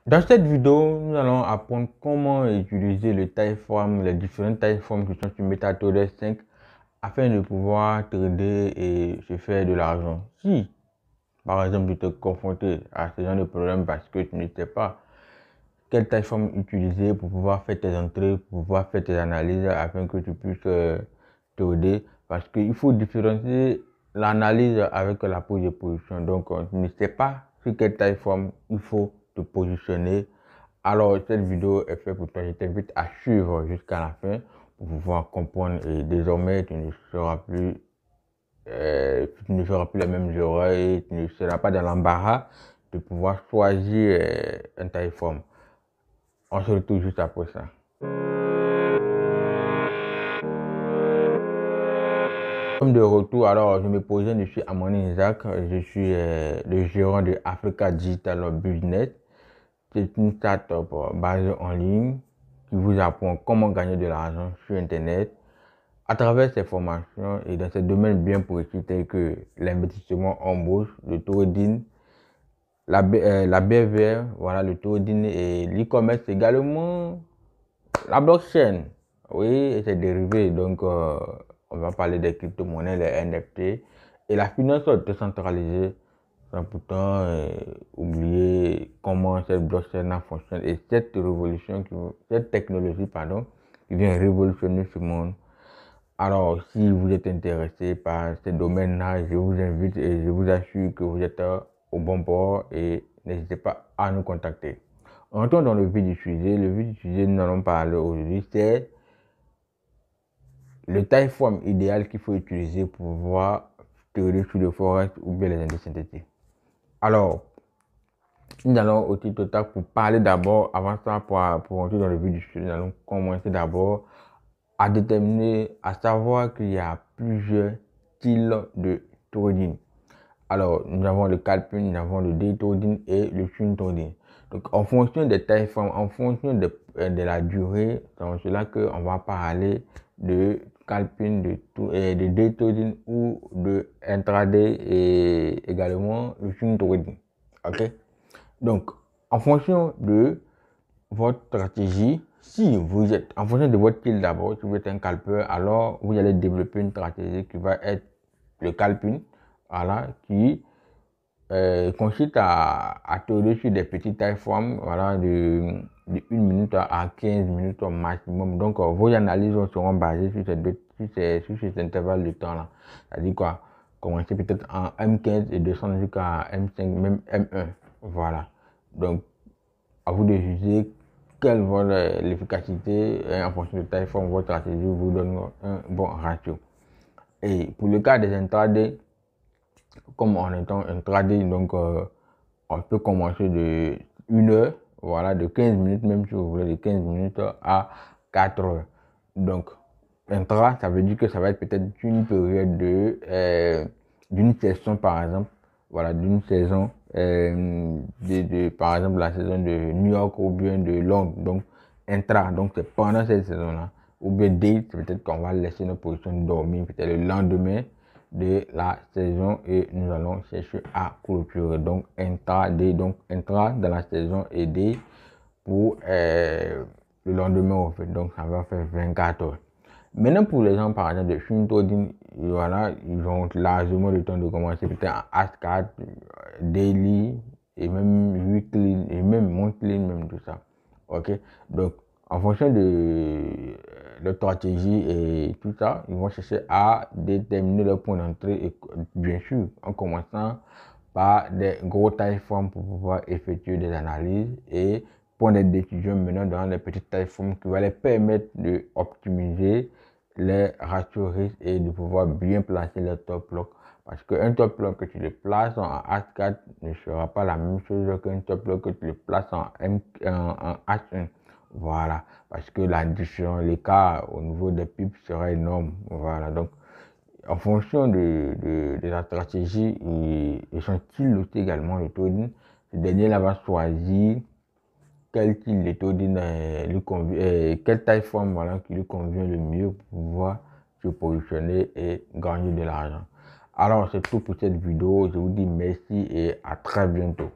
Dans cette vidéo, nous allons apprendre comment utiliser le Typeform, les différentes Typeforms qui sont sur MetaTrader 5 afin de pouvoir trader et se faire de l'argent. Si, par exemple, tu te confrontes à ce genre de problème parce que tu ne sais pas quel Typeform utiliser pour pouvoir faire tes entrées, pour pouvoir faire tes analyses afin que tu puisses trader, parce qu'il faut différencier l'analyse avec la prise de position. Donc, tu ne sais pas sur quel Typeform il faut te positionner. Alors, cette vidéo est faite pour toi. Je t'invite à suivre jusqu'à la fin pour pouvoir comprendre. Et désormais, tu ne feras plus les mêmes erreurs et tu ne seras pas dans l'embarras de pouvoir choisir un Typeform. On se retrouve juste après ça. Comme de retour, alors je me posais, je suis Amandine Isaac, je suis le gérant de Africa Digital Business. C'est une startup basée en ligne qui vous apprend comment gagner de l'argent sur Internet à travers ces formations et dans ces domaines bien précis tels que l'investissement en bourse, le trading, la BVR, voilà, le trading et l'e-commerce également, la blockchain, oui, et ses dérivés. Donc, on va parler des crypto-monnaies, les NFT et la finance décentralisée, sans pourtant oublier comment cette blockchain fonctionne et cette révolution, cette technologie, pardon, qui vient révolutionner ce monde. Alors, si vous êtes intéressé par ces domaines-là, je vous invite et je vous assure que vous êtes au bon port et n'hésitez pas à nous contacter. Entrons dans le vif du sujet. Le vif du sujet, nous allons parler aujourd'hui, c'est le Typeform idéal qu'il faut utiliser pour pouvoir trader sur le forex ou bien les indices synthétiques. Alors, nous allons au titre total pour parler d'abord, avant ça, pour entrer dans le vif du sujet, nous allons commencer d'abord à déterminer, à savoir qu'il y a plusieurs styles de trading. Alors, nous avons le scalping, nous avons le day trading et le swing trading. Donc, en fonction des Typeform, en fonction de la durée, c'est cela qu'on va parler de scalping, de day trading ou de intraday et également le swing trading. Ok? Donc, en fonction de votre stratégie, si vous êtes, en fonction de votre style d'abord, si vous êtes un scalpeur, alors vous allez développer une stratégie qui va être le scalping, voilà, qui consiste à trader sur des petits Typeform, voilà, de 1 minute à 15 minutes au maximum. Donc, vos analyses seront basées sur ces intervalles de temps-là. C'est-à-dire quoi? Commencer peut-être en M15 et descendre jusqu'à M5, même M1. Voilà. Donc, à vous de juger quelle va l'efficacité en fonction de Typeform, votre stratégie vous donne un bon ratio. Et pour le cas des intraday, comme en étant un trading, donc on peut commencer de 1 heure, voilà, de 15 minutes, même si vous voulez, de 15 minutes à 4 heures. Donc, intra, ça veut dire que ça va être peut-être une période d'une session, par exemple, voilà, d'une saison, par exemple, la saison de New York ou bien de Londres. Donc, intra, donc c'est pendant cette saison-là. Ou bien day, peut-être qu'on va laisser notre position dormir, peut-être le lendemain de la saison et nous allons chercher à clôturer. Donc intraday, donc intra dans la saison et day pour le lendemain en fait. Donc ça va faire 24 heures. Maintenant pour les gens par exemple de swing trading, voilà, ils ont largement le temps de commencer peut-être en H4, daily et même weekly et même monthly, même tout ça. Ok, donc en fonction de leur stratégie et tout ça, ils vont chercher à déterminer leur point d'entrée et bien sûr en commençant par des gros Typeform pour pouvoir effectuer des analyses et prendre des décisions menant dans les petites Typeform qui va les permettre d'optimiser les ratios risques et de pouvoir bien placer le top lock. Parce qu'un top lock que tu le places en H4 ne sera pas la même chose qu'un top lock que tu le places en H1. Voilà, parce que la différence, l'écart au niveau des pips sera énorme. Voilà, donc en fonction de la stratégie et son style aussi également, le trading, ce dernier-là va choisir quel style de trading lui convient, quelle Typeform voilà, qui lui convient le mieux pour pouvoir se positionner et gagner de l'argent. Alors, c'est tout pour cette vidéo. Je vous dis merci et à très bientôt.